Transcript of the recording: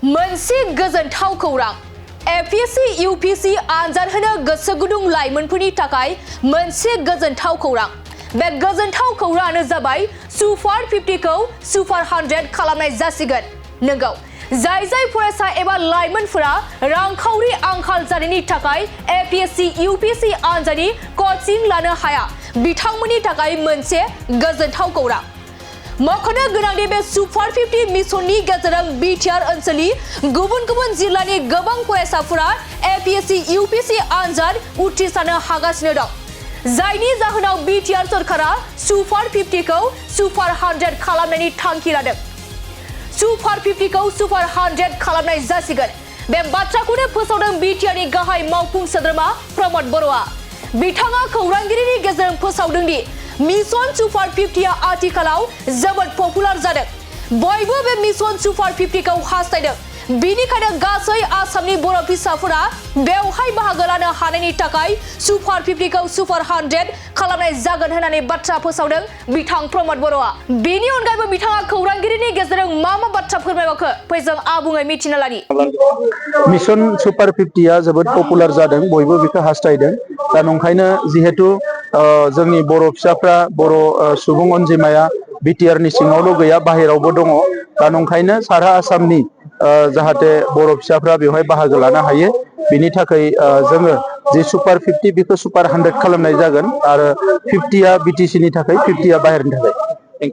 मोनसे गोजोनथाव खौरां APSC UPSC आनजाद होनो गोसो गुदुं लाइमोनफोरनि थाखाय मोनसे गोजोनथाव खौरां। बे गोजोनथाव खौराङानो जाबाय सुपार 50 खौ सुपार 100 खालामनाय जासिगोन। नंगौ, जाय फरायसा एबा लाइमोनफोरा रांखावरि आंखाल जानायनि थाखाय APSC UPSC आनजादनि कचिं लानो हाया, बिथांमोननि थाखाय मोनसे गोजोनथाव खौरां। मख'नो गोनांदि बे सुपार 50 मिशननि गेजेरजों बिटिआर ओनसोलनि गुबुन जिल्लानि गोबां फरायसाफोरा APSC UPSC आनजाद उथ्रिसारनो हागासिनो दं, जायनि जाहोनाव बिटिआर सरकारा सुपार 50 खौ सुपार 100 खालामनायनि थांखि लादों। सुपार 50 खौ सुपार 100 खालामनाय जासिगोन। बे बाथ्राखौनो फोसावदों बिटिआरनि गाहाय मावफुं सोद्रोमा बर'आ। बिथाङा खौरांगिरिनि गेजेरजों फोसावदों दि मिशन सुपार 50 आ आथिखालाव जोबोद पपुलार जादों। बयबो बे मिशन सुपार 50 खौ हास्थायदों। बिनिखायनो गासै आसामनि बर' फिसाफोरा बेवहाय बाहागो लानो हानायनि थाखाय सुपार 50 खौ सुपार 100 खालामनाय जागोन होननानै बाथ्रा फोसावदों बिथां बर'आ। बेनि अनगायैबो बिथाङा खौरांगिरिनि गेजेरजों मा बाथ्रा फोरमायबावखो फै जों आबुङै मिथिना लानि। मिशन सुपार 50 आ जोबोद पपुलार जादों, बयबो बेखौ हास्थायदों। दा नंखायनो जिहेतु जोंनि बर' फिसाफ्रा बर' सुबुं अनजिमाया बिटिआरनि सिङावल' गैया, बाहेरावबो दङ। दा नंखायनो सारा आसामनि जाहाथे बर' फिसाफ्रा बेवहाय बाहागो लानो हायो, बिनि थाखाय जोङो जे सुपार 50 बेखौ सुपार 100 खालामनाय जागोन। आरो 50 आ बिटिसिनि थाखाय, 50 आ बाहेरनि थाखाय।